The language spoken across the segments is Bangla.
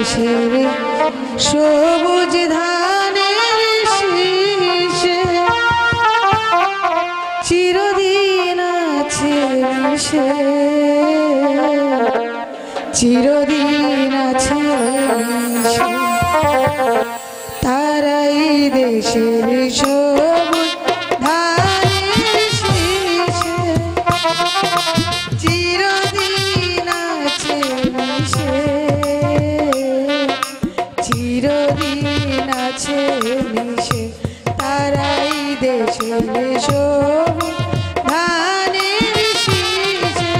দেশের সবুজ ধানের শীষে চিরদিন আছে মিশে, চিরদিন আছে মিশে। তারাই দেশের সবুজ ধানের শীষে চিরদিন আছে মিশে, চিরদিন আছে মিশে। তারাই দেশের সবুজ ধানের শীষে।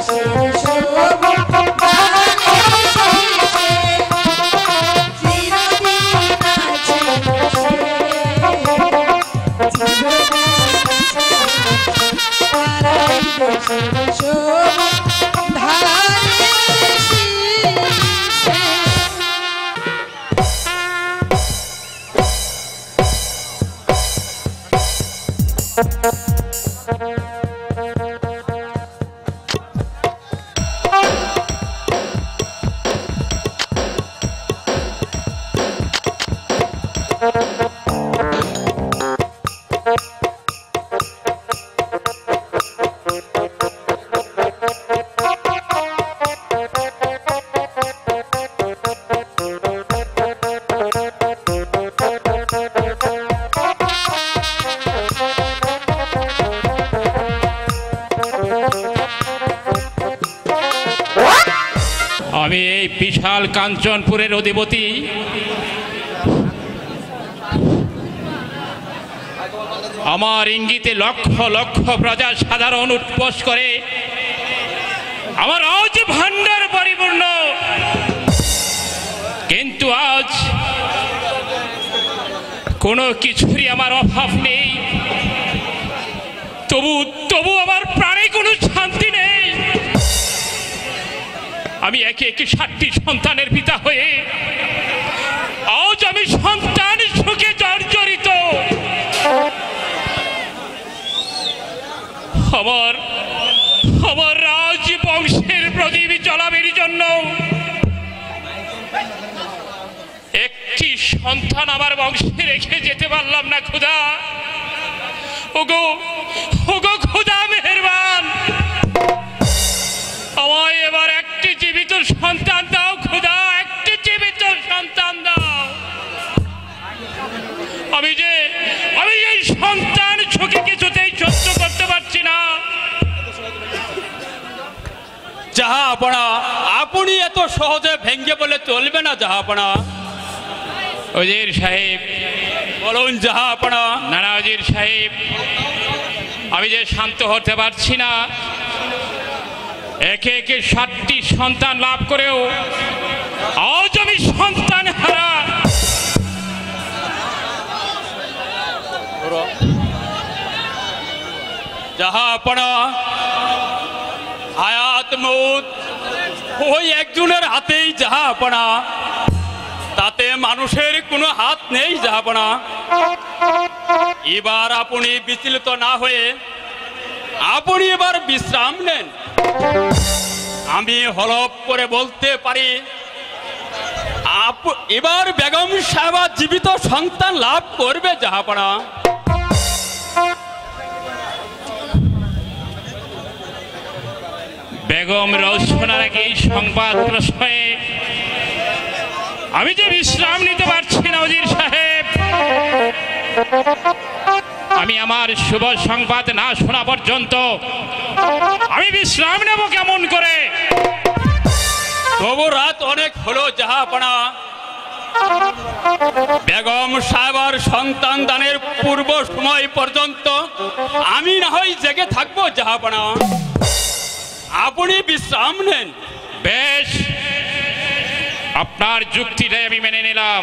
দেশের সবুজ ধানের শীষে চিরদিন আছে মিশে তারাই দেশের সবুজ ধানের শীষে। আমি এই বিশাল কাঞ্চনপুরের অধিপতি আমার ইঙ্গিতে লক্ষ লক্ষ প্রজা সাধারণ উৎপোষ করে আমার আজ ভান্ডার পরিপূর্ণ, কিন্তু আজ কোনো কিছুরই আমার অভাব নেই। তবু আমার প্রাণে কোনো শান্তি নেই। আমি একে একে 7টি সন্তানের পিতা হয়ে আজ আমি সন্তান সুখে জর্জরিত। আমার রাজ বংশের প্রদীপ জ্বালাবের জন্য একটি সন্তান আমার বংশে রেখে যেতে পারলাম না। খোদা, ওগো খোদা মেহেরবান, আমায় এবার একটি জীবিত সন্তান দাও। খোদা, একটি জীবিত সন্তান দাও। আমি যে সন্তান সুখে কিছুতেই সহ্য করতে পারছি না। জাহাপনা, আপনি এত সহজে ভেঙ্গে বলে চলবে না জাহাপনা। ওজির সাহেব বলুন জাহাপনা। না না ওজির সাহেব, আমি যে শান্ত হতে পারছি না। একে একে 7টি সন্তান লাভ করেও আজ আমি সন্তান হারা। জাহাপনা, হায়াত মউত ওই একজনের হাতেই জাহাপনা, তাতে মানুষের কোনো হাত নেই জাহাপনা। এবার আপনি বিচলিত না হয়ে আপনি এবার বিশ্রাম নেন। আমি হলফ করে বলতে পারি এবার বেগম সাহেবা জীবিত সন্তান লাভ করবে জাহাপনা। বেগম রওশনার আগে এই সংবাদ প্রশ্নে আমি যে বিশ্রাম নিতে পারছি না ওজির সাহেব। আমি আমার শুভ সংবাদ না শোনা পর্যন্ত আমি বিশ্রাম নেব কেমন করে? তবু রাত অনেক হলো জাহাপনা। বেগম সাহেবার সন্তান দানের পূর্ব সময় পর্যন্ত আমি না হয় জেগে থাকবো জাহাপনা। আপনি বিশ্রাম নেন। বেশ, আপনার যুক্তিটাই আমি মেনে নিলাম।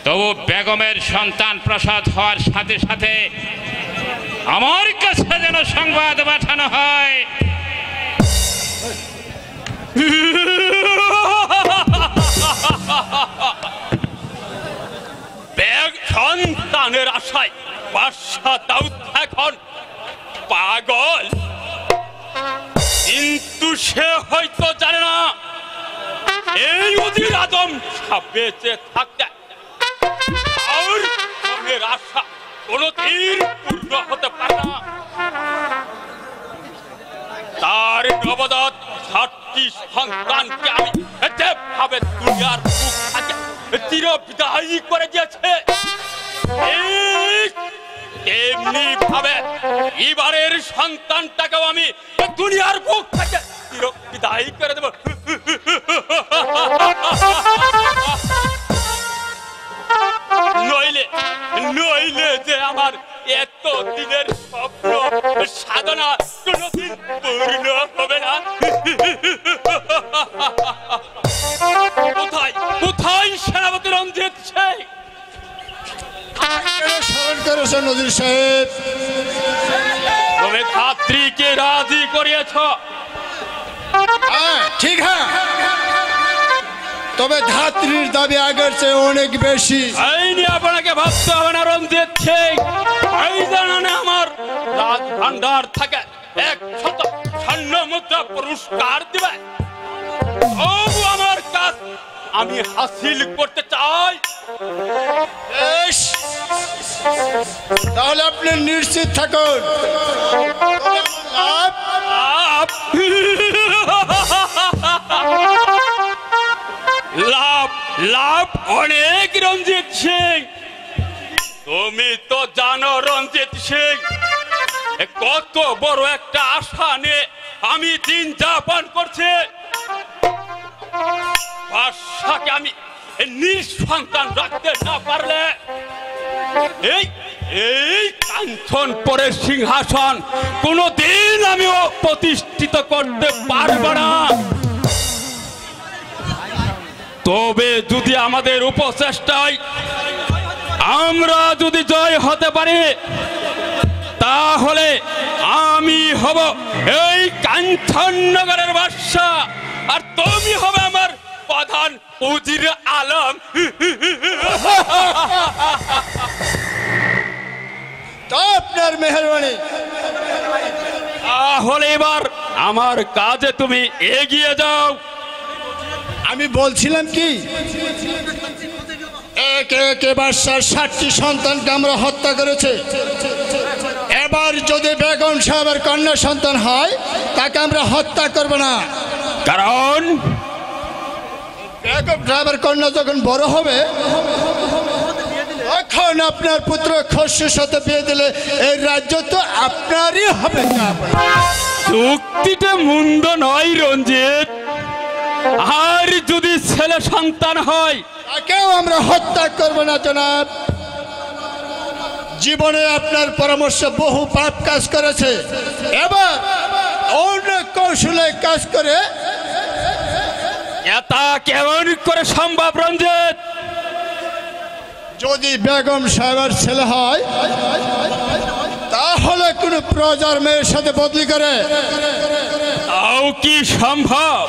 তবু বেগমের সন্তান প্রসব হওয়ার সাথে সাথে আমার কাছে যেন সংবাদ পাঠানো হয়। সন্তানের আশায় বাদশা দাউদ এখন পাগল, কিন্তু সে হয়তো জানে না এই উজির আজম বেঁচে থাকতে আর মনের আশা কোনদিন পূর্ণ হতে পারে না। তার নবজাত 7টি সন্তানকে আমি যেভাবে দুনিয়ার বুক থেকে চির বিদায় করে দিয়েছে, এমনি ভাবে এবারের সন্তানটাকেও আমি দুনিয়ার বুক থেকে চির বিদায় করে দেব। নইলে যে আমার এত দিনের স্বপ্ন সাধনা কোনোদিন পূর্ণ হবে না। কোথায় কোথায় সেনাপতি রঞ্জিত সিং? কেন স্মরণ করেছেন নজির সাহেব? তুমি ধাত্রীকে রাজি করিয়েছ। হ্যাঁ ঠিক, হ্যাঁ, তবে ধাত্রীর দাবি আগের চেয়ে অনেক বেশি। এই নিয়ে আপনাকে ভাবতে হবে না রঞ্জিত সিং। এই জানানে আমার রাজ ভান্ডার থেকে 100 স্বর্ণ মুদ্রা পুরস্কার দিবে। তবু আমার কাজ আমি হাসিল করতে চাই। বেশ, তাহলে আপনি নিশ্চিত থাকুন, লাভ লাভ লাভ অনেক রঞ্জিত সিং। তুমি তো জানো রঞ্জিত সিং, কত বড় একটা আশা নিয়ে আমি দিন যাপন করছি। বাদশাকে আমি নিঃসন্তান রাখতে না পারলে এই এই কাঞ্চনপুরের সিংহাসন কোনোদিন আমিও প্রতিষ্ঠিত করতে পারবো না। তবে যদি আমাদের উপচেষ্টায় আমরা যদি জয় হতে পারি, তাহলে আমি হব এই কাঞ্চননগরের বাদশা, আর তুমি হবে আমার প্রধান উজির আলম। তা আপনার মেহরবানি। তাহলে এবার আমার কাজে তুমি এগিয়ে যাও। আমি বলছিলাম কি, একে একে বাদশার 60টি সন্তানকে আমরা হত্যা করেছে। এবার যদি বেগম সাহেবের কন্যা সন্তান হয়, তাকে আমরা হত্যা করব না। কারণ বেগম সাহেবের কন্যা যখন বড় হবে, তখন আপনার পুত্র খসরুর সাথে বিয়ে দিলে এই রাজ্য তো আপনারই হবে। চুক্তিটা মন্দ নয় রঞ্জিত। আর যদি ছেলে সন্তান হয়, তাকেও আমরা হত্যা করব না জনাব। জীবনে আপনার পরামর্শ বহু পাপ কাজ করেছে, এবার অন্য কৌশলে কাজ করে। এটা কেমন করে সম্ভব রঞ্জিত? যদি বেগম সাহেবের ছেলে হয়, তাহলে কোন প্রজার মেয়ের সাথে বদলি করে তাও কি সম্ভব?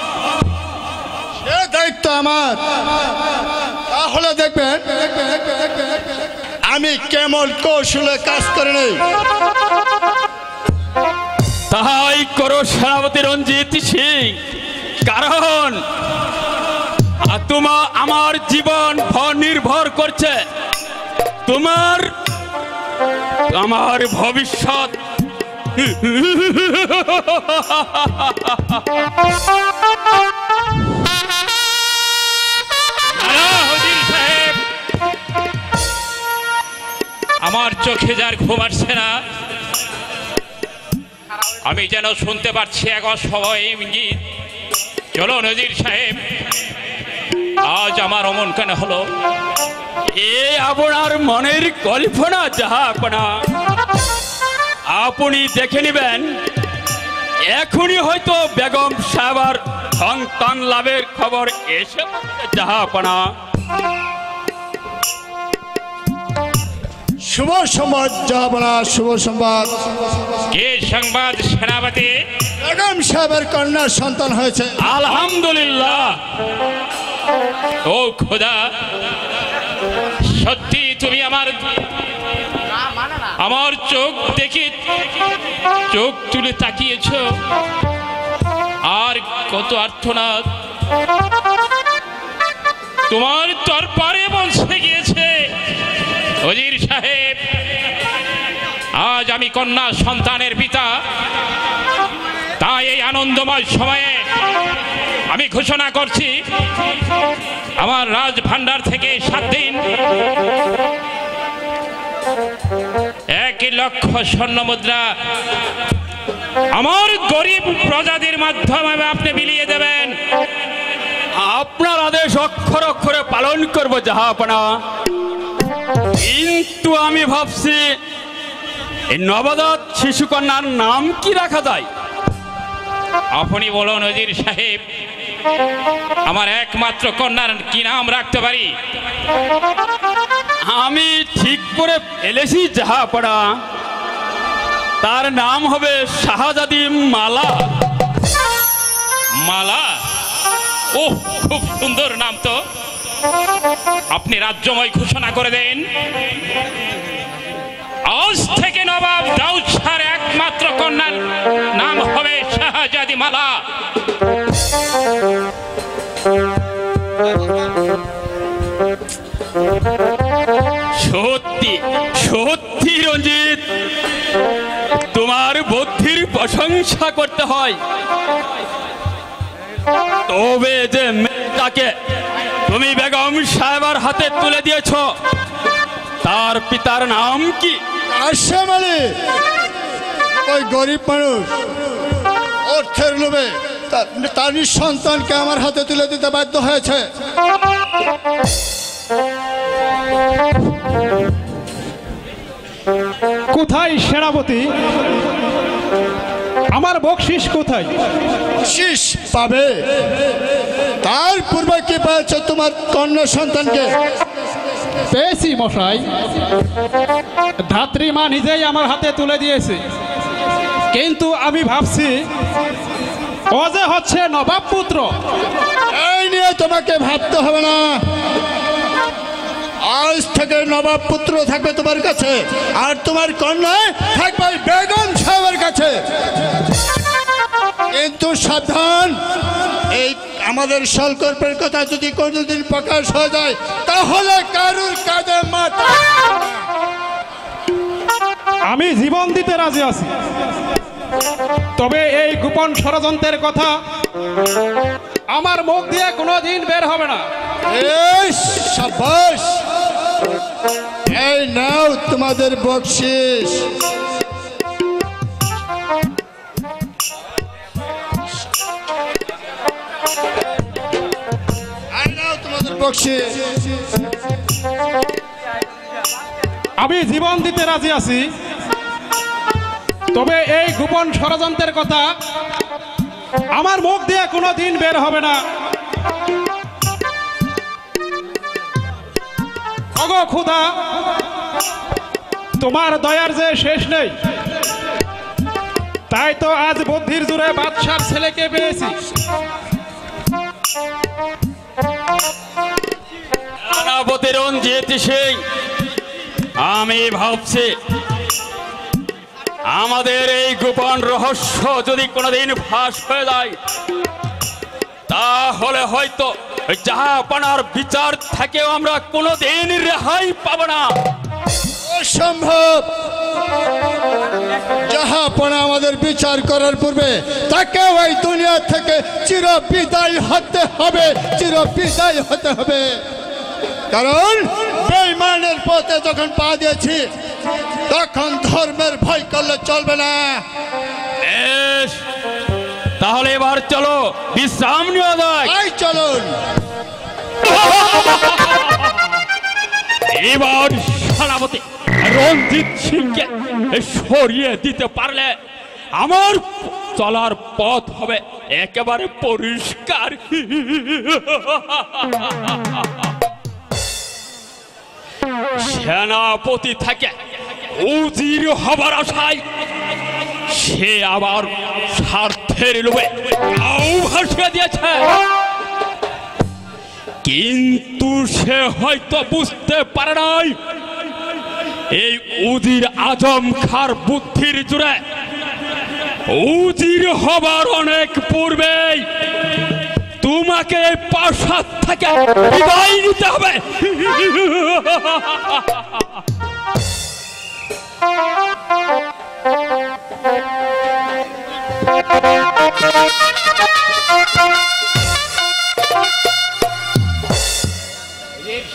সে দায়িত্ব আমার। তাহলে দেখবেন আমি কেমন কৌশলে কাজ করে নেই। তাই করো সেনাপতি রঞ্জিত সিং, কারণ তোমার আমার জীবন নির্ভর করছে তোমার আমার ভবিষ্যৎ। হুজুর সাহেব, আমার চোখে যার ঘুম আসছে না, আমি যেন শুনতে পাচ্ছি এক অসহায় ইঙ্গিত। চলো নজির সাহেব, আজ আমার অমন কেন হলো? এ আপনার মনের কল্পনা যাহা আপনি দেখে নেবেন। এখনই হয়তো বেগম সাহেবার সন্তান লাভের খবর এসে যাহা শুভ সংবাদ জাহাপনা, শুভ সংবাদ। কে সংবাদ সেনাপতি? বেগম সাহেবের কন্যার সন্তান হয়েছে। আলহামদুলিল্লাহ। ও খোদা, সত্যি তুমি আমার চোখ দেখে চোখ তুলে তাকিয়েছ। আর কত আর্তনাদ তোমার দরবারে পৌঁছে গিয়েছে। হুজুর সাহেব, আজ আমি কন্যা সন্তানের পিতা। তাই এই আনন্দময় সময়ে আমি ঘোষণা করছি, আমার রাজ ভান্ডার থেকে 7 দিন 1 লক্ষ স্বর্ণ মুদ্রা আমার গরিব প্রজাদের মাধ্যমে আপনি বিলিয়ে দেবেন। আপনার আদেশ অক্ষর অক্ষরে পালন করবো জাহাপনা। কিন্তু আমি ভাবছি এই নবজাত শিশুকন্যার নাম কি রাখা যায়? আপনি বলুন ওজির সাহেব, আমার একমাত্র কন্যার কি নাম রাখতে পারি? আমি ঠিক করে ফেলেছি জাহাপনা, তার নাম হবে শাহজাদি মালা। মালা? ও, খুব সুন্দর নাম তো। আপনি রাজ্যময় ঘোষণা করে দেন, আজ থেকে নবাব দাউদ শাহর একমাত্র কন্যার নাম হবে শাহজাদি মালা। সত্যি সত্যি রঞ্জিত, তোমার বুদ্ধির প্রশংসা করতে হয়। তবে যে মেয়েটাকে তুমি বেগম সাহেবার হাতে তুলে দিয়েছ, তার পিতার নাম কি? কাশেম আলী, ওই গরিব মানুষ অর্থের লোভে তার সন্তানকে আমার হাতে তুলে দিতে বাধ্য হয়েছে। কোথায় সেনাপতি? আমার বকশিস কোথায়? শীষ পাবে, তার পূর্বে কি পেয়েছে তোমার কন্যা সন্তানকে? পেয়েছি মশাই, ধাত্রী মা নিজেই আমার হাতে তুলে দিয়েছে। কিন্তু আমি ভাবছি ও যে হচ্ছে নবাব পুত্র। এই নিয়ে তোমাকে ভাবতে হবে না, আজ থেকে নবাব পুত্র থাকবে তোমার কাছে, আর তোমার কন্যা থাকবে বেগম সাহেবের কাছে। কিন্তু সাবধান, এই আমাদের সলকল্পের কথা যদি কোনোদিন প্রকাশ হয়ে যায়, তাহলে কারুর কাঁধে মাথা। আমি জীবন দিতে রাজি আছি, তবে এই গোপন ষড়যন্ত্রের কথা আমার মুখ দিয়ে কোনোদিন বের হবে না। এই সাবাস, এই নাও তোমাদের বকশিস। এই নাও তোমাদের বকশিস। আমি জীবন দিতে রাজি আছি, তবে এই গোপন ষড়যন্ত্রের কথা আমার মুখ দিয়ে কোনোদিন বের হবে না। ওগো খুদা, তোমার দয়ার যে শেষ নেই, তাই তো আজ বুদ্ধির জোরে বাদশার ছেলেকে পেয়েছি। সেনাপতি রঞ্জিত সিং, আমি ভাবছি আমাদের এই গোপন রহস্য যদি কোনোদিন ফাঁস হয়ে যায়, তাহলে হয়তো জাহাপনার বিচার থেকেও আমরা কোনোদিন রেহাই পাব না। অসম্ভব, জাহাপনা আমাদের বিচার করার পূর্বে তাকে ওই দুনিয়া থেকে চিরবিদায় হতে হবে, চিরবিদায় হতে হবে। কারণ বেঈমানের পথে যখন পা দিয়েছি, তখন ধর্মের ভয় করলে চলবে না। বেশ, তাহলে এবার চলো বিশ্রাম নেওয়া যায়। এই চলুন। এবার সেনাপতি রঞ্জিত সিংকে সরিয়ে দিতে পারলে আমার চলার পথ হবে একেবারে পরিষ্কার। সেনাপতি থেকে উজির হবার আশায় সে আবার স্বার্থের লোভে ভাসিয়ে দিয়েছে, কিন্তু সে হয়তো বুঝতে পারে নাই এই উজির আজম খার বুদ্ধির জোরে উজির হবার অনেক পূর্বেই তোমাকে প্রাসাদ থেকে বিদায় নিতে হবে।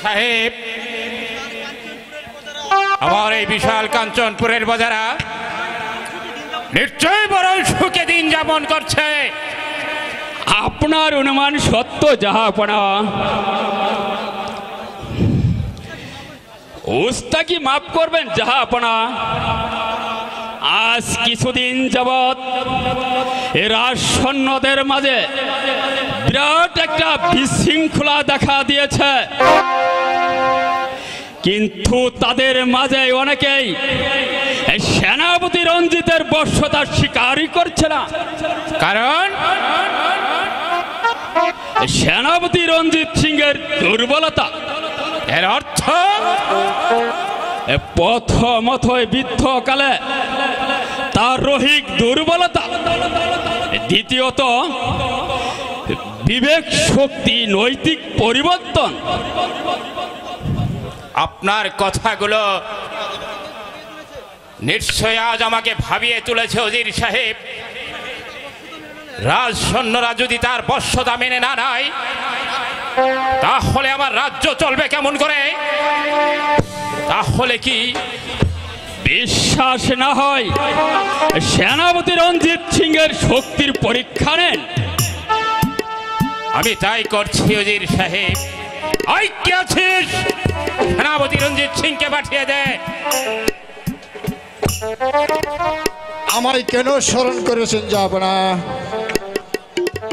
সাহেব, আমার এই বিশাল কাঞ্চনপুরের বাজারা নিশ্চয়ই বড় সুখে দিন যাপন করছে। আপনার অনুমান সত্য জাহাপনা। ওস্তাকি মাফ করবেন জাহাপনা, আজ কিছুদিন যাবৎ এ রাজসৈন্যদের মাঝে বিরাট একটা বিশৃঙ্খলা দেখা দিয়েছে, কিন্তু তাদের মাঝে অনেকেই এই সেনাপতি রঞ্জিতের বশ্যতা স্বীকারই করছে না। কারণ সেনাপতি রঞ্জিত সিংয়ের দুর্বলতা, এর অর্থ প্রথমত বৃদ্ধকালে তার রহিক দুর্বলতা, দ্বিতীয়ত বিবেক শক্তি নৈতিক পরিবর্তন। আপনার কথাগুলো নিশ্চয় আজ আমাকে ভাবিয়ে তুলেছে ওজির সাহেব। রাজ সৈন্যরা যদি তার বশ্যতা মেনে না নেয়, তাহলে আমার রাজ্য চলবে কেমন করে? তাহলে কি বিশ্বাস না হয় সেনাপতি রঞ্জিত সিংয়ের শক্তির পরীক্ষা নেন। আমি তাই করছি ওজির সাহেব। ওই কে আছিস? সেনাপতি রঞ্জিত সিংকে পাঠিয়ে দে। আমায় কেন স্মরণ করেছেন জাহাপনা?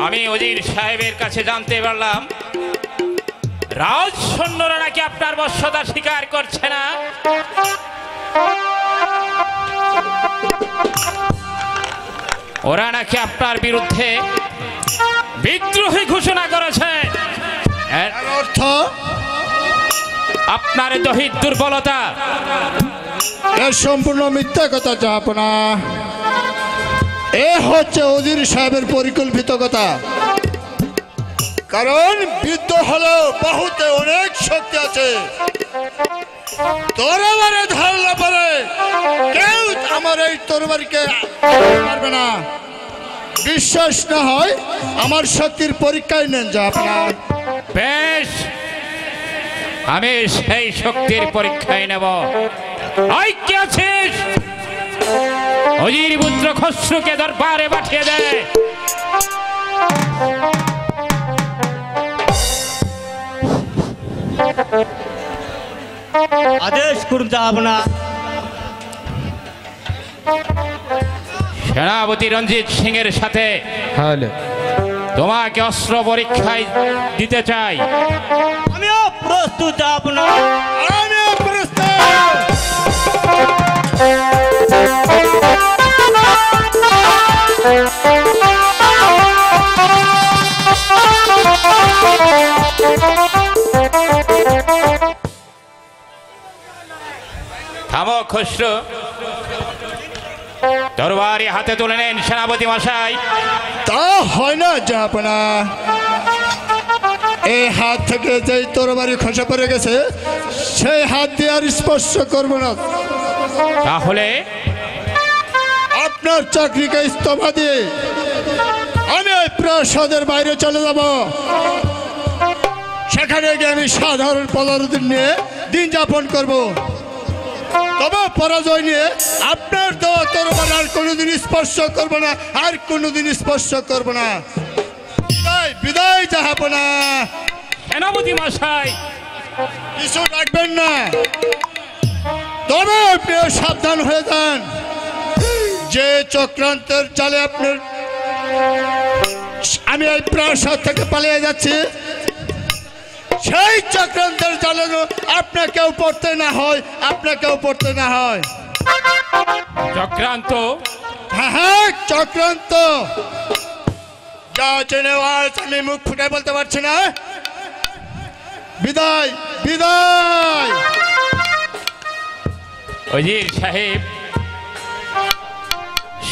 আমি ওজির সাহেবের কাছে জানতে পারলাম রাজ সৈন্যরা নাকি আপনার বশ্যতা স্বীকার করছে না। ওরা নাকি আপনার বিরুদ্ধে বিদ্রোহী ঘোষণা করেছে। এর অর্থ আপনার দহিত দুর্বলতা। এ সম্পূর্ণ মিথ্যা কথা জাহাপনা। এ হচ্ছে ওজির সাহেবের পরিকল্পিত কথা। কারণ বৃদ্ধ হলেও বাহুতে অনেক শক্তি আছে। তরবারে ধরলে পরে কেউ আমার এই তরবারিকে পারবে না। বিশ্বাস না হয় আমার শক্তির পরীক্ষায় নেন জাহাপনা। বেশ, আমি সেই শক্তির পরীক্ষায় নেব। ওই কে আছিস? অজির পুত্র খসরুকে দরবারে পাঠিয়ে দে। আদেশ করুন জাহাপনা। সেনাপতি রঞ্জিত সিং এর সাথে তোমাকে অস্ত্র পরীক্ষায় দিতে চাই। আমিও প্রস্তুত জাহাপনা। আমিও প্রস্তুত। থামো খসরু, তরবারি হাতে তুলে নেন সেনাপতি মশাই। তা হয় না জাহাপনা। এই হাত থেকে যেই তরবারি খসে পড়ে গেছে সেই হাত দিয়ে আর স্পর্শ করব না। তাহলে আপনার চাকরিকে ইস্তফা দিয়ে আমি ওই প্রাসাদের বাইরে চলে যাব। সেখানে গিয়ে আমি সাধারণ পদার্থ নিয়ে দিন যাপন করব। তবে পরাজয় নিয়ে আপনার দেওয়া তরবারি আর কোনোদিন স্পর্শ করব না, আর কোনোদিন স্পর্শ করব না। বিদায় বিদায় জাহাপনা। সেনাপতি মশাই, কিছু রাখবেন না, তবে আপনিও সাবধান হয়ে যান। যে চক্রান্তের চালে আপনার আমি এই প্রাসাদ থেকে পালিয়ে যাচ্ছি, সেই চক্রান্তের চালে আপনাকেও পড়তে না হয়, আপনাকেও পড়তে না হয়। চক্রান্ত? হ্যাঁ হ্যাঁ, চক্রান্ত। যা জেনে আজ আমি মুখ ফুটে বলতে পারছি না। বিদায় বিদায়। অজির সাহেব,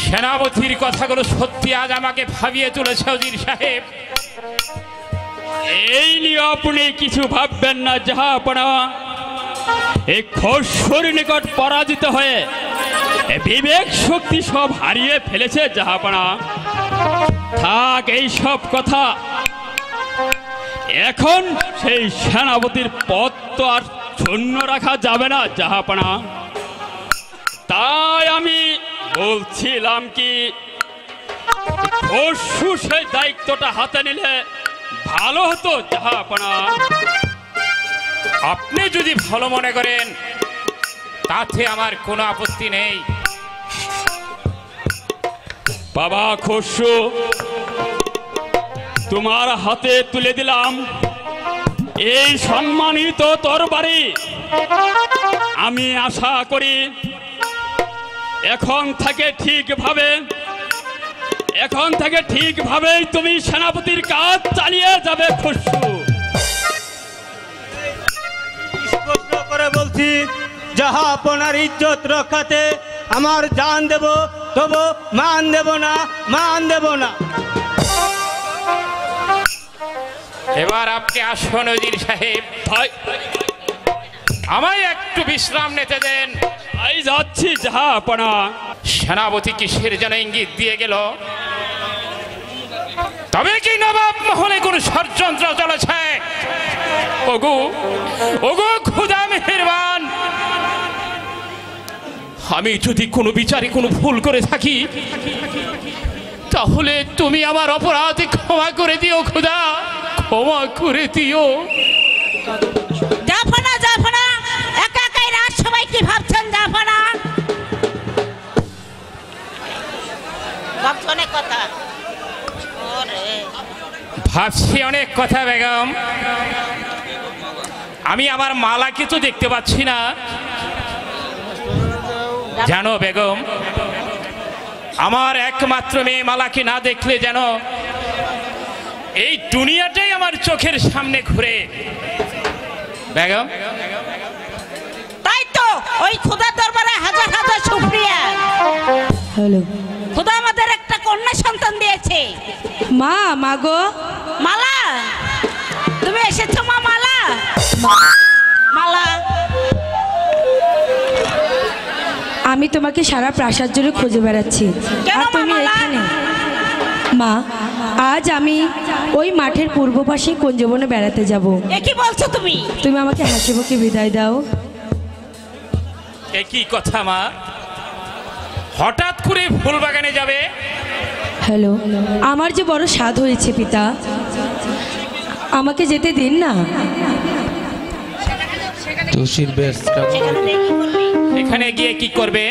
সেনাপতির কথাগুলো সত্যি আজ আমাকে ভাবিয়ে তুলেছে। অজির সাহেব, এই নিয়ে আপনি কিছু ভাববেন না জাহাপনা। এই খসরুর নিকট পরাজিত হয়ে বিবেক শক্তি সব হারিয়ে ফেলেছে জাহাপনা। থাক এই সব কথা। এখন সেই সেনাপতির পদ তো আর শূন্য রাখা যাবে না জাহাপনা। তাই আমি বলছিলাম কি, খসরু সেই দায়িত্বটা হাতে নিলে ভালো হতো জাহাপনা। আপনি যদি ভালো মনে করেন তাতে আমার কোনো আপত্তি নেই। বাবা খসরু, তোমার হাতে তুলে দিলাম এই সম্মানিত তরবারি। আমি আশা করি এখন থেকে ঠিকভাবেই তুমি সেনাপতির কাজ চালিয়ে যাবে খসরু। স্পষ্ট করে বলছি, যাহা আপনার ইজ্জত রক্ষাতে আমার জান দেব, তবু মান দেব না। এবার আপনি আসুন ওজির সাহেব, ভাই আমায় একটু বিশ্রাম নিতে দেন। এই যাচ্ছি জাহাপনা। সেনাপতি কিসের যেন ইঙ্গিত দিয়ে গেল। তবে কি নবাব মহলে কোন ষড়যন্ত্র চলেছে? ওগো খুদা মেহেরবান, আমি যদি কোনো বিচারে কোনো ভুল করে থাকি, তাহলে তুমি আমার অপরাধ ক্ষমা করে দিও খুদা, ক্ষমা করে দিও। জাফনা একা একাই রাত সবাই কি ভাবছেন? জাফনা ভাবছো অনেক কথা। ভাবছি অনেক কথা বেগম। আমি আমার মালাকে তো দেখতে পাচ্ছি না। জানো বেগম, আমার একমাত্র মেয়ে মালাকে না দেখলে যেন এই দুনিয়াটাই আমার চোখের সামনে ঘুরে। বেগম, তাই তো ওই খোদার দরবারে হাজার হাজার শুকরিয়া। হ্যালো খোদা আমাদের একটা কন্যা সন্তান দিয়েছে। মা গো, মালা, তুমি এসেছো মা? মালা, আমি তোমাকে সারা প্রাসাদ জুড়ে খুঁজে বেড়াচ্ছি, কেন আর তুমি মা মালা? এখানে। মা, আজ আমি ওই মাঠের পূর্ব পাশে কুঞ্জবনে বেড়াতে যাব। এ কি বলছো তুমি? তুমি আমাকে হাসি মুখে বিদায় দাও। একই কথা মা, হঠাৎ করে ফুল বাগানে যাবে? হ্যালো, আমার যে বড় স্বাদ হয়েছে পিতা, আমাকে যেতে দিন না। এখানে গিয়ে কি করবে?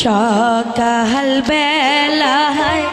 সকাল বেলায়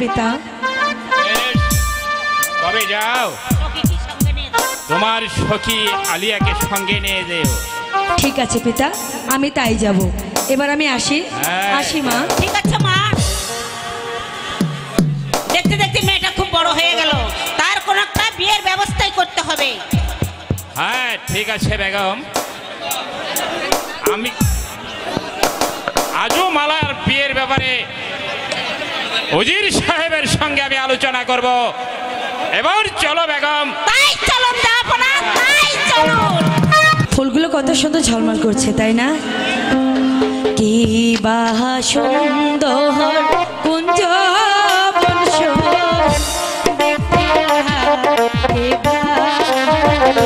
পিতা। তবে যাও, তোমার সখী আলিয়াকে সঙ্গে নিয়ে যেও। ঠিক আছে পিতা, আমি তাই যাব। এবার আমি আসি। আসি মা। ঠিক আছে মা। দেখতে দেখতে মেয়েটা খুব বড় হয়ে গেল, তার কোন একটা বিয়ের ব্যবস্থাই করতে হবে। হ্যাঁ ঠিক আছে বেগম, আমি আজও মালার বিয়ের ব্যাপারে উজির সাহেবের সঙ্গে আমি আলোচনা করব। এবার চলো বেগম। তাই চলো জাফনা, তাই চলো। ফুলগুলো কত সুন্দর ঝলমল করছে, তাই না? কি বাহা সুন্দর কুঞ্জ বংশ দেখতে লাগে ভালো।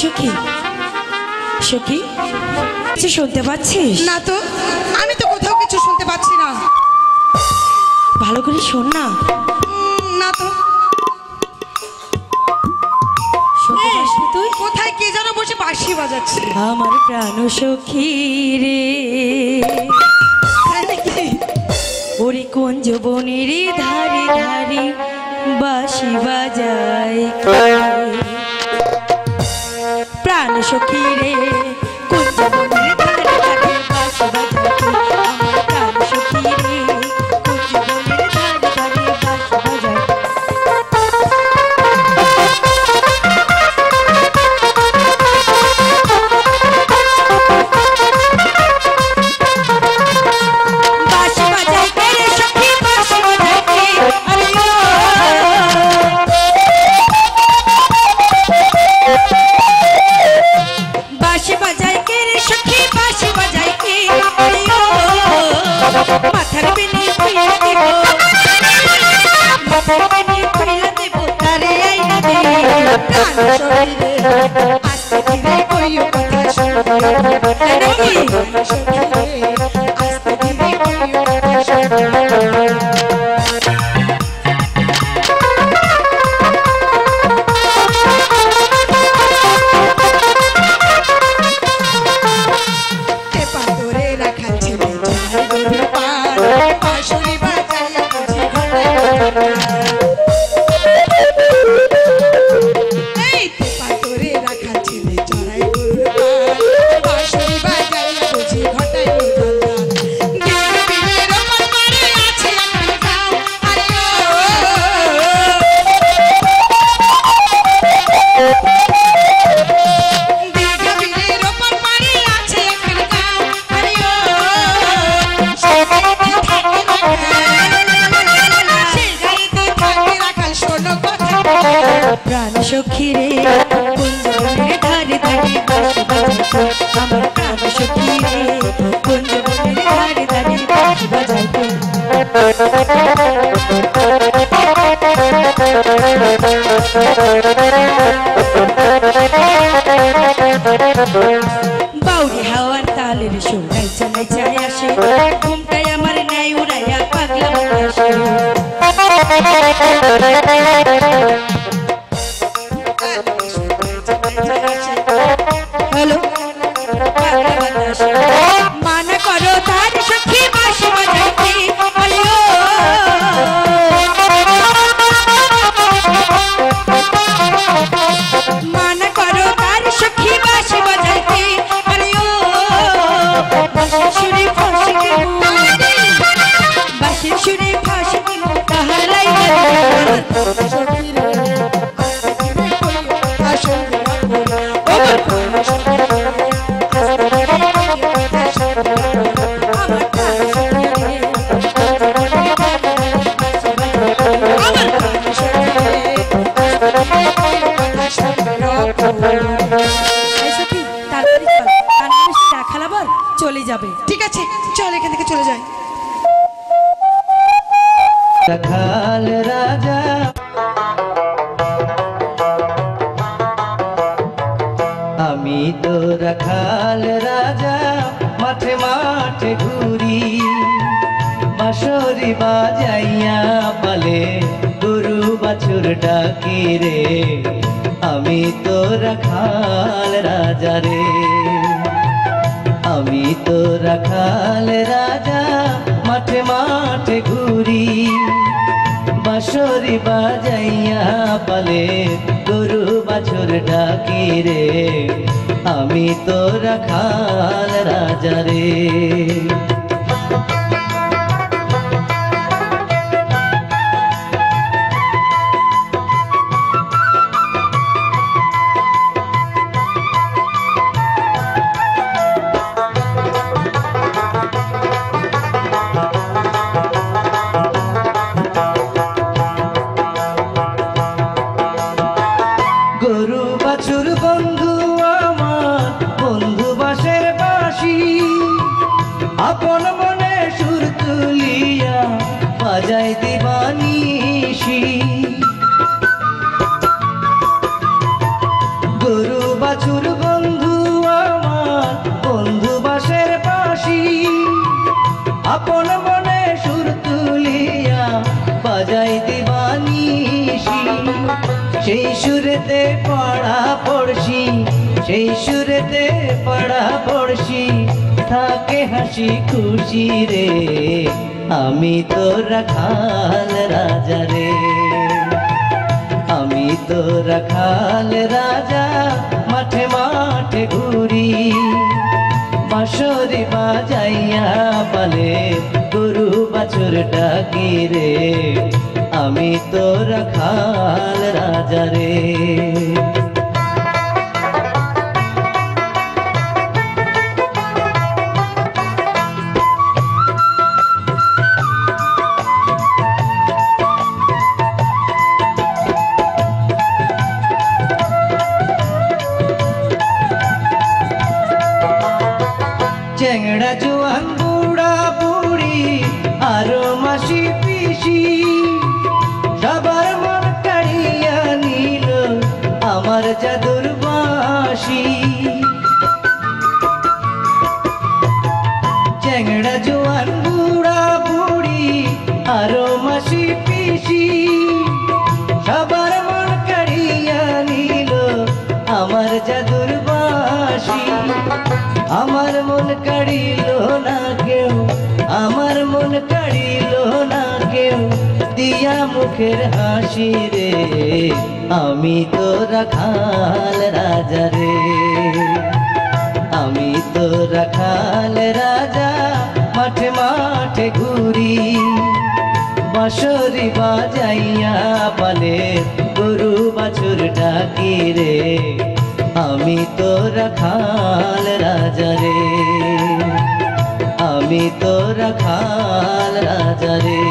সখী সখী কিছু শুনতে পাচ্ছিস? না তো, আমি তো কোথাও কিছু শুনতে পাচ্ছি না। ভালো করে শোন না। না তো। শুনতে পাসনি তুই? কোথায় কে যেন বসে বাঁশি বাজাচ্ছে। আমার প্রাণ সখী রে, ওরে কুঞ্জ বনের ধারে ধারে বাঁশি বাজায় প্রাণ সখী রে, কুঞ্জ বনের ধারে ধারে বাঁশি বাজায় আমার প্রাণ সখী রে, কুঞ্জ বনের ধারে ধারে বাঁশি বাজায়। মাথার বেনি খুইলা দেব, মাথার বেনি খুইলা দেব, তারে আইনা দে প্রাণ শরীরে আস্তে ধীরে কইও কথা শুনে, নাকি সখী রে আস্তে ধীরে কইও কথা শুনে। প্রাণ সখী রে, কুঞ্জ বনের ধারে ধারে বাঁশি বাজাইতো আমার প্রাণ সখী রে, কুঞ্জ বনের ধারে ধারে বাঁশি বাজাইতো। বাউরি হাওয়ার তালের সুর নাইচা নাইচা আসে, ঘুমটাই আমার নাই উড়াইয়া পাগলা আসে। হ্যালো ডাকে বাতাস মানা করো তার সখী বাঁশি বাজাইতে বলিও মানা করো তার সখী বাঁশি বাজাইতে বলিও বাঁশির সুরে ফাঁসি দিব বাঁশির সুরে ফাঁসি দিব তাহার লাইগা সখী রে চলে যাবে ঠিক আছে চল এখান থেকে চলে যাই রাখাল রাজা আমি তো রাখাল রাজা মাঠে মাঠে ঘুরি বাঁশরি বাজাইয়া পালে গরু বাছুর ডাকি রে আমি তো রাখাল রাজা রে আমি তো রাখাল রাজা মাঠে মাঠে ঘুরি বাঁশরি বাজাইয়া পালে গরু বাছুর ডাকি রে আমি তো রাখাল রাজা রে আপন মনে সুর তুলিয়া বাজাই দিবানিশি গরু বাছুর বন্ধু আমার বন্ধু বাসের পাশি আপন মনে সুর তুলিয়া বাজাই দিবানিশি সেই সুরেতে পড়া পড়শি সেই সুরেতে পড়া পড়শি থাকে হাসি খুশি রে আমি তো রাখাল রাজা রে আমি তো রাখাল রাজা মাঠে মাঠে ঘুরি বাঁশরি বাজাইয়া পালে গরু বাছুর ডাকি রে আমি তো রাখাল রাজা রে চেংড়া জোয়ান বুড়া বুড়ি আরো মাসি পিসি সবার মন কাড়িয়া নিল আমার জাদুর বাঁশি চেংড়া জোয়ান বুড়া বুড়ি আরো মাসি পিসি সবার মন কাড়িয়া নিল আমার জাদুর বাঁশি আমার মন কাড়িল না কেউ আমার মন কাড়িল না কেউ দিয়া মুখের হাসি রে আমি তো রাখাল রাজা রে আমি তো রাখাল রাজা মাঠে মাঠে ঘুরি বাঁশরি বাজাইয়া পালে গরু বাছুর ডাকি রে আমি তো রাখাল রাজা রে আমি তো রাখাল রাজা রে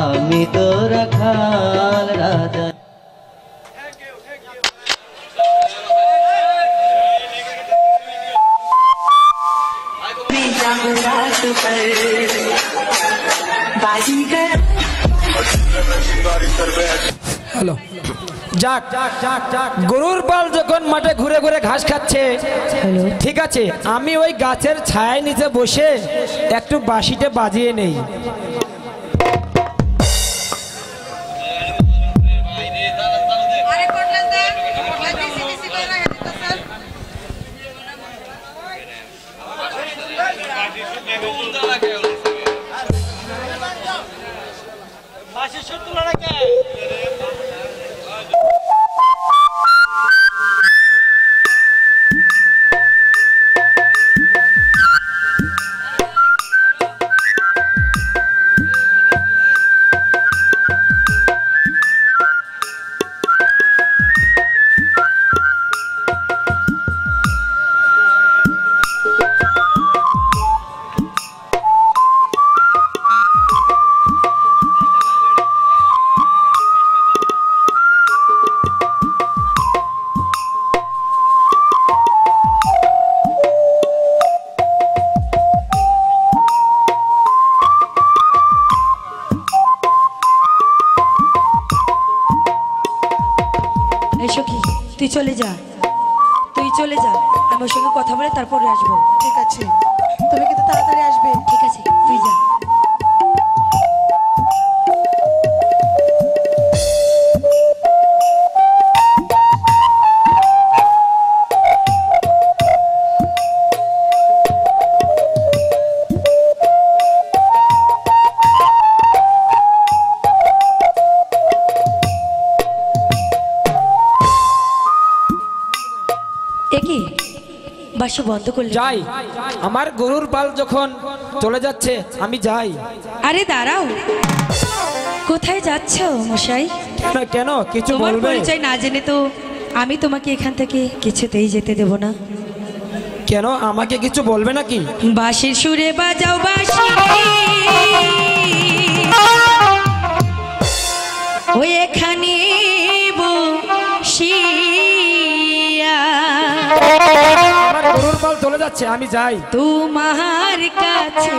আমি তো রাখাল রাজা হ্যালো যাক গরুর পাল যখন মাঠে ঘুরে ঘুরে ঘাস খাচ্ছে ঠিক আছে আমি ওই গাছের ছায়ায় নিচে বসে একটু বাঁশিটা বাজিয়ে নেই তুই চলে যা, তুই চলে যা, আমি ওর সঙ্গে কথা বলে তারপরে আসবো। ঠিক আছে, তুমি কিন্তু তাড়াতাড়ি আসবে। ঠিক আছে, তুই যা। বাসা বন্ধ করলে যাই, আমার গরুর পাল যখন চলে যাচ্ছে আমি যাই। আরে দাঁড়াও, কোথায় যাচ্ছ মশাই? কেন কেন কিছু তোমার বলবে? পরিচয় না জেনে তো আমি তোমাকে এখান থেকে কিছুতেই যেতে দেব না। কেন, আমাকে কিছু বলবে নাকি? বাঁশির সুরে বাজাও বাঁশি, ওই এখানে বসিয়া আমার গরুর পাল চলে যাচ্ছে আমি যাই। তোমার কাছে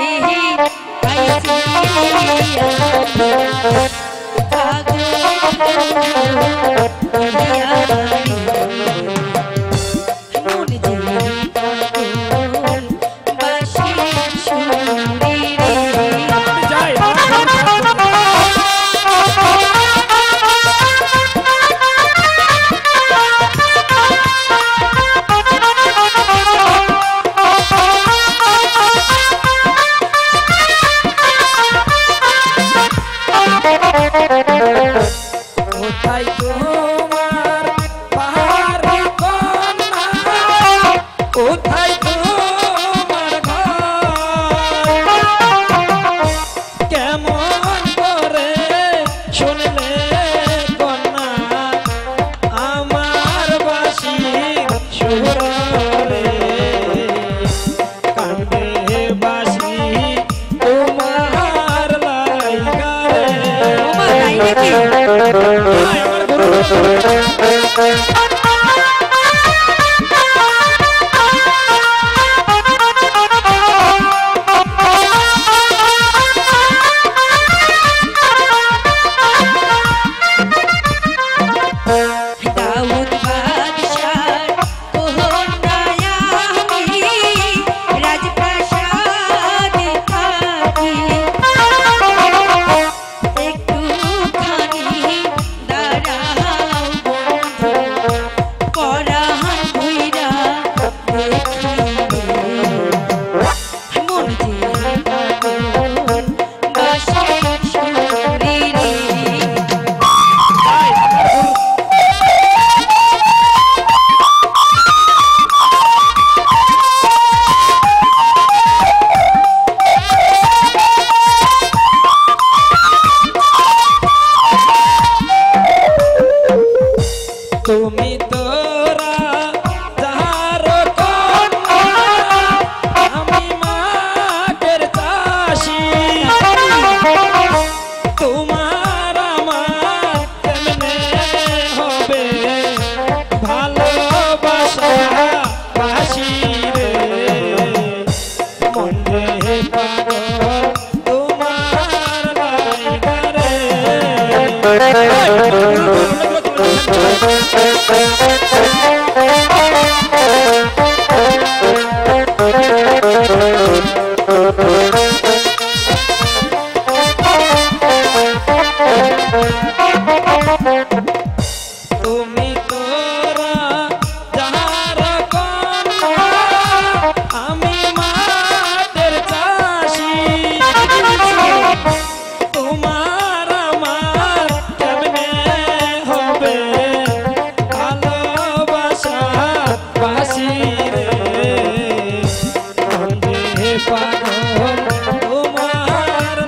কোথায় তোমার পাহাড়ি কন্যা, কোথায় তোমার ঘর, কেমন করে শুনলে কন্যা আমার বাঁশি সুরে, কান্দে বাঁশি তোমার লাইগারে। তুমি তোরা যাহার কন্যা, আমি মাঠের চাষি, তোমার আমার কেমনে হবে ভালোবাসা বাসি রে, মন রে পাগল তোমার লাইগারে। তুমি তোরা যাহার কন্যা, আমি মাঠের চাষি, পাগল তোমার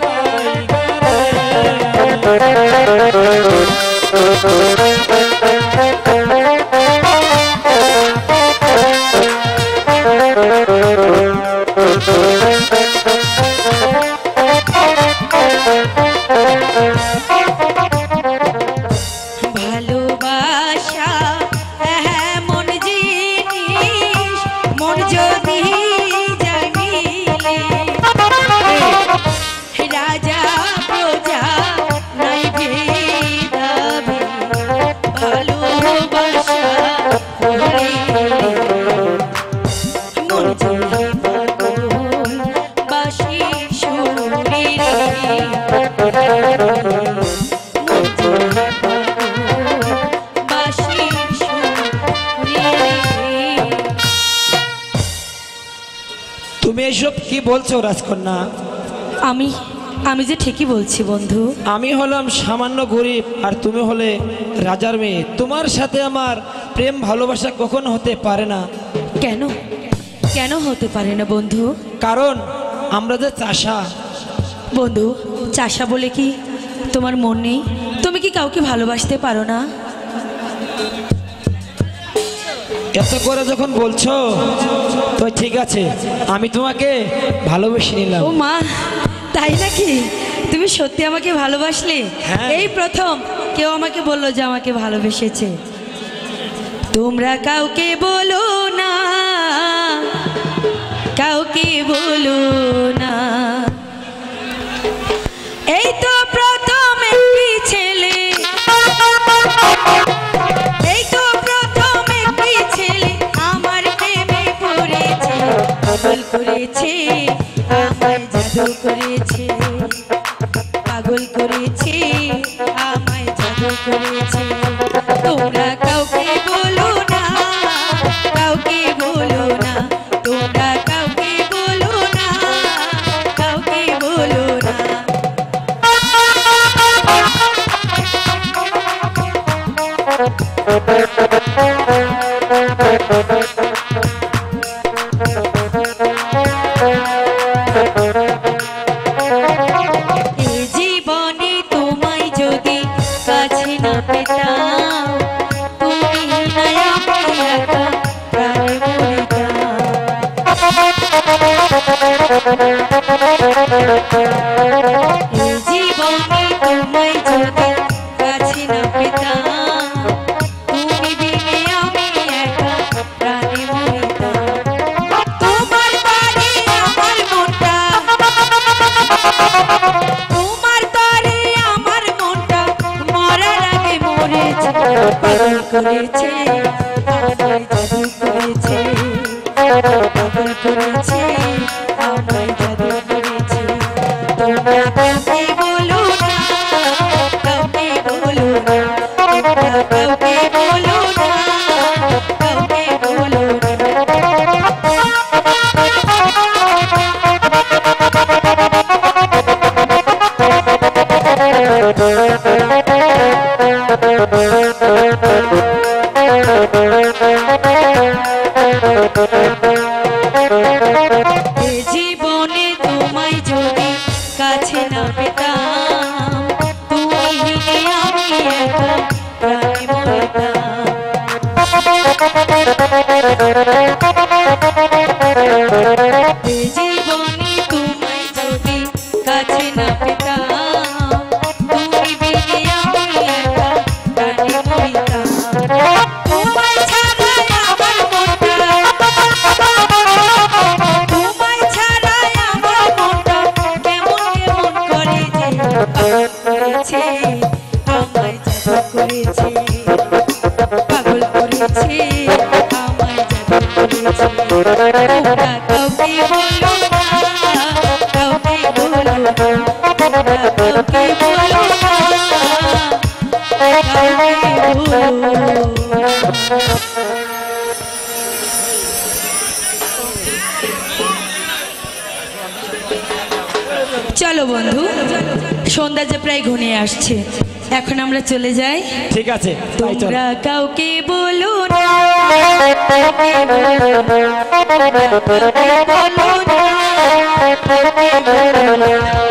ভালোবাসা এমন জিনিস মন যদি যায় মিলে রাজা প্রজা নাই ভেদাভেদ ভালোবাসা হলে মন যদি পাগল বাসি সুরে তুমি এসব কি বলছো রাজকন্যা? আমি যে ঠিকই বলছি বন্ধু। আমি হলাম সামান্য গরিব আর তুমি হলে রাজার মেয়ে। তোমার সাথে আমার প্রেম ভালোবাসা কখনো হতে পারে না। কেন কেন হতে পারে না বন্ধু? কারণ আমরা যে চাষা। বন্ধু, চাষা বলে কি তোমার মন নেই? তুমি কি কাউকে ভালোবাসতে পারো না? এত করে যখন বলছো তো ঠিক আছে, আমি তোমাকে ভালোবেসে নিলাম। ও মা, তাই নাকি? তুমি সত্যি আমাকে ভালোবাসলে? হ্যাঁ। এই প্রথম কেউ আমাকে বললো যে আমাকে ভালোবেসেছে। তোমরা কাউকে বলো না, কাউকে বলো না। এই তো প্রথম একটি ছেলে, এই তো প্রথম একটি ছেলে আমার প্রেমে পড়েছে, পাগল করেছে, আমায় জাদু করেছে, পাগল করেছে, আমায় জাদু করেছে। তোমরা কাউকে বলো না, কাউকে বলো না, তোমরা কাউকে বলো না, কাউকে বলো না। এই জীবনে তোমায় যদি কাছে না পেতাম, তুমি নাই আমি একা প্রাণে মরিতাম। এই জীবনে তোমায় যদি কাছে না পেতাম, তুমি বিনে আমি একা প্রাণে মরিতাম। তোমার বাড়ি আমার মনটা, তোমার তরে আমার মনটা মরার আগে মরেছে, পাগল করেছে, আমায় জাদু করেছে, পাগল করেছে, আমায় জাদু করেছে। তোমরা কাউকে বলো না, কাউকে বলো না, তোমরা কাউকে বলো না, কাউকে বলো না। এ জীবনে তোমায় যদি কাছে না পেতাম, তুমি বিনে আমি একা প্রাণে মরিতাম। এ জীবনে তোমায় যদি কাছে না পেতাম, তুমি বিনে আমি একা প্রাণে মরিতাম। তোমায় ছাড়াই আমার মনটা, তোমায় ছাড়াই আমার মনটা কেমন কেমন করে যে পাগল করেছে, আমায় জাদু করেছে, পাগল করেছে, আমায় জাদু করেছে। তোমরা কাউকে বলো না, কাউকে বলো না, তোমরা কাউকে বলো না, কাউকে বলো না। চলো বন্ধু, সন্ধ্যা যে প্রায় ঘনিয়ে আসছে, এখন আমরা চলে যাই। ঠিক আছে, তাই চলো। তোমরা কাউকে বলো না, কাউকে বলো না, তোমরা কাউকে বলো না, রে